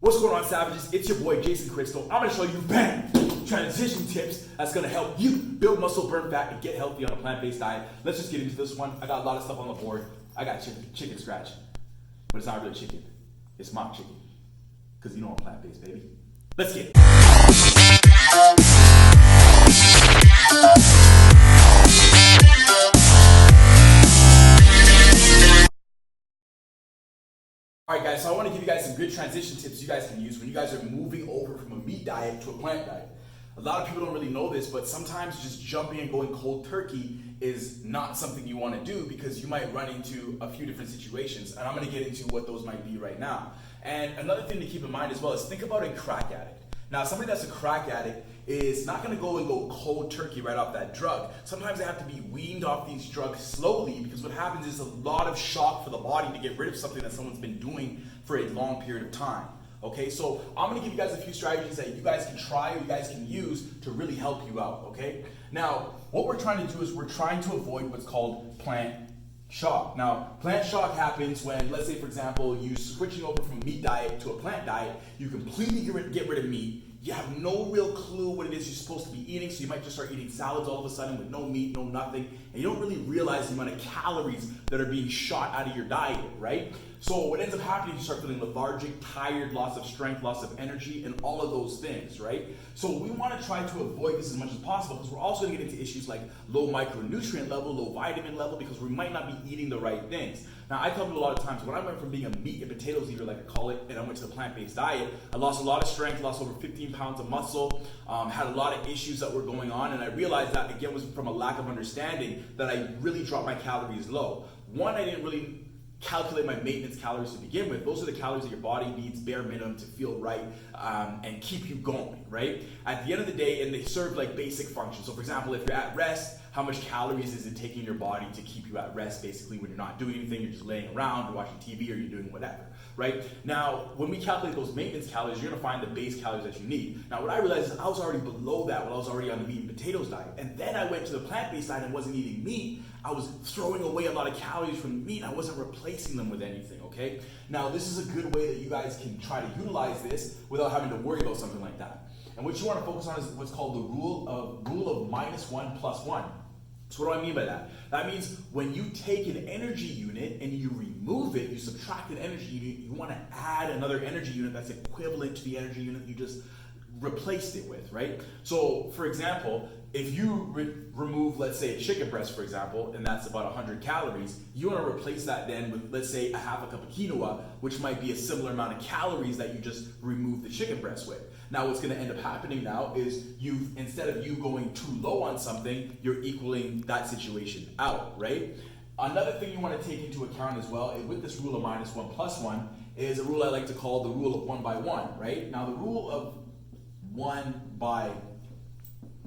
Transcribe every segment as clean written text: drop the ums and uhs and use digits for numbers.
What's going on, savages? It's your boy Jason Crystal. I'm gonna show you bang transition tips that's gonna help you build muscle, burn fat, and get healthy on a plant-based diet. Let's just get into this one. I got a lot of stuff on the board. I got chicken scratch, but it's not really chicken. It's mock chicken, because you know I'm plant-based, baby. Let's get it. Alright guys, so I want to give you guys some good transition tips you guys can use when you guys are moving over from a meat diet to a plant diet. A lot of people don't really know this, but sometimes just jumping and going cold turkey is not something you want to do because you might run into a few different situations, and I'm going to get into what those might be right now. And another thing to keep in mind as well is think about a crack addict. Now, somebody that's a crack addict is not going to go cold turkey right off that drug. Sometimes they have to be weaned off these drugs slowly because what happens is a lot of shock for the body to get rid of something that someone's been doing for a long period of time. Okay, so I'm going to give you guys a few strategies that you guys can try or you guys can use to really help you out, okay? Now, what we're trying to do is we're trying to avoid what's called plant shock. Now, plant shock happens when, let's say for example, you switching over from a meat diet to a plant diet, you completely get rid of meat, you have no real clue what it is you're supposed to be eating, so you might just start eating salads all of a sudden with no meat, no nothing, and you don't really realize the amount of calories that are being shot out of your diet, right? So what ends up happening is you start feeling lethargic, tired, loss of strength, loss of energy, and all of those things, right? So we want to try to avoid this as much as possible because we're also going to get into issues like low micronutrient level, low vitamin level, because we might not be eating the right things. Now, I tell people a lot of times, when I went from being a meat and potatoes eater, like I call it, and I went to the plant-based diet, I lost a lot of strength, lost over 15 pounds of muscle, had a lot of issues that were going on, and I realized that, again, was from a lack of understanding that I really dropped my calories low. One, I didn't really calculate my maintenance calories to begin with. Those are the calories that your body needs bare minimum to feel right and keep you going, right? At the end of the day, and they serve like basic functions. So for example, if you're at rest, how much calories is it taking your body to keep you at rest basically when you're not doing anything, you're just laying around, you're watching TV, or you're doing whatever, right? Now, when we calculate those maintenance calories, you're gonna find the base calories that you need. Now, what I realized is I was already below that when I was already on the meat and potatoes diet. And then I went to the plant-based diet and wasn't eating meat. I was throwing away a lot of calories from meat. I wasn't replacing them with anything, okay? Now, this is a good way that you guys can try to utilize this without having to worry about something like that. And what you wanna focus on is what's called the rule of -1 + 1. So what do I mean by that? That means when you take an energy unit and you remove it, you subtract an energy unit, you want to add another energy unit that's equivalent to the energy unit you just replaced it with, right? So for example, if you remove, let's say, a chicken breast, for example, and that's about 100 calories, you want to replace that then with, let's say, a half a cup of quinoa, which might be a similar amount of calories that you just removed the chicken breast with. Now what's going to end up happening now is instead of you going too low on something, you're equaling that situation out, right? Another thing you want to take into account as well, with this rule of -1 + 1, is a rule I like to call the rule of 1 by 1, right? Now the rule of 1 by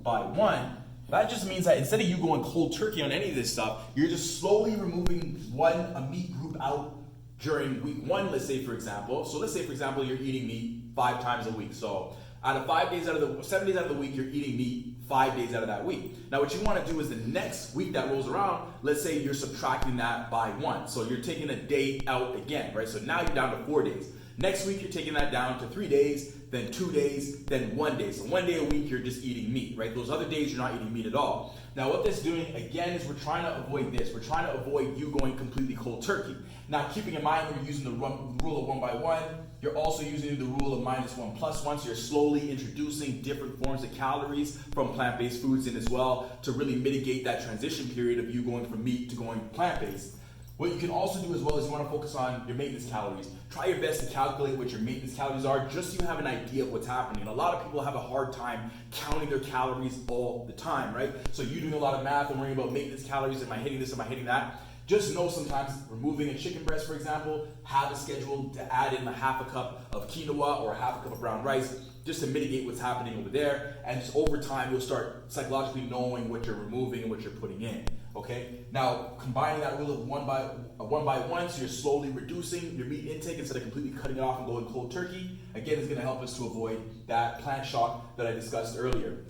1, that just means that instead of you going cold turkey on any of this stuff, you're just slowly removing a meat group out during week 1, let's say for example. So let's say for example you're eating meat 5 times a week. So out of 7 days out of the week, you're eating meat 5 days out of that week. Now what you want to do is the next week that rolls around, let's say you're subtracting that by 1. So you're taking a day out again, right? So now you're down to 4 days. Next week, you're taking that down to 3 days, then 2 days, then 1 day. So 1 day a week, you're just eating meat, right? Those other days, you're not eating meat at all. Now, what that's doing, again, is we're trying to avoid this. We're trying to avoid you going completely cold turkey. Now, keeping in mind when you're using the rule of 1 by 1, you're also using the rule of -1 + 1, so you're slowly introducing different forms of calories from plant-based foods in as well to really mitigate that transition period of you going from meat to going plant-based. What you can also do as well is you want to focus on your maintenance calories. Try your best to calculate what your maintenance calories are just so you have an idea of what's happening. A lot of people have a hard time counting their calories all the time, right? So you're doing a lot of math and worrying about maintenance calories. Am I hitting this? Am I hitting that? Just know sometimes removing a chicken breast, for example, have a schedule to add in a half a cup of quinoa or a half a cup of brown rice just to mitigate what's happening over there. And just over time, you'll start psychologically knowing what you're removing and what you're putting in. Okay. Now, combining that rule of 1 by 1, so you're slowly reducing your meat intake instead of completely cutting it off and going cold turkey, again, is going to help us to avoid that plant shock that I discussed earlier.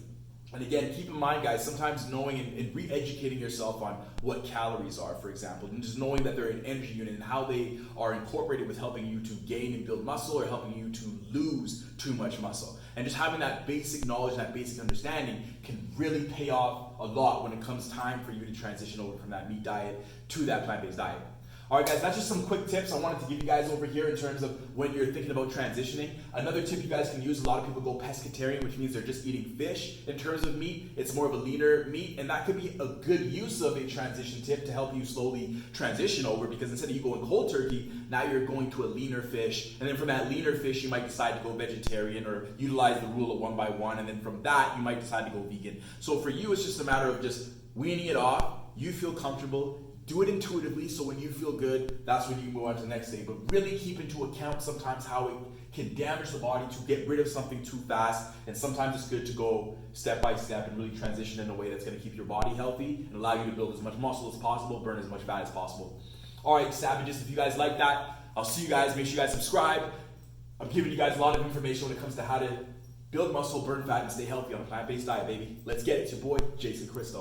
And again, keep in mind, guys, sometimes knowing and re-educating yourself on what calories are, for example, and just knowing that they're an energy unit and how they are incorporated with helping you to gain and build muscle or helping you to lose too much muscle. And just having that basic knowledge, that basic understanding can really pay off a lot when it comes time for you to transition over from that meat diet to that plant-based diet. All right, guys, that's just some quick tips I wanted to give you guys over here in terms of when you're thinking about transitioning. Another tip you guys can use, a lot of people go pescatarian, which means they're just eating fish in terms of meat. It's more of a leaner meat, and that could be a good use of a transition tip to help you slowly transition over, because instead of you going cold turkey, now you're going to a leaner fish. And then from that leaner fish, you might decide to go vegetarian or utilize the rule of 1 by 1. And then from that, you might decide to go vegan. So for you, it's just a matter of just weaning it off. You feel comfortable. Do it intuitively, so when you feel good, that's when you move on to the next day. But really keep into account sometimes how it can damage the body to get rid of something too fast. And sometimes it's good to go step by step and really transition in a way that's going to keep your body healthy and allow you to build as much muscle as possible, burn as much fat as possible. All right, savages, if you guys like that, I'll see you guys. Make sure you guys subscribe. I'm giving you guys a lot of information when it comes to how to build muscle, burn fat, and stay healthy on a plant-based diet, baby. Let's get it. It's your boy, Jason Cristo.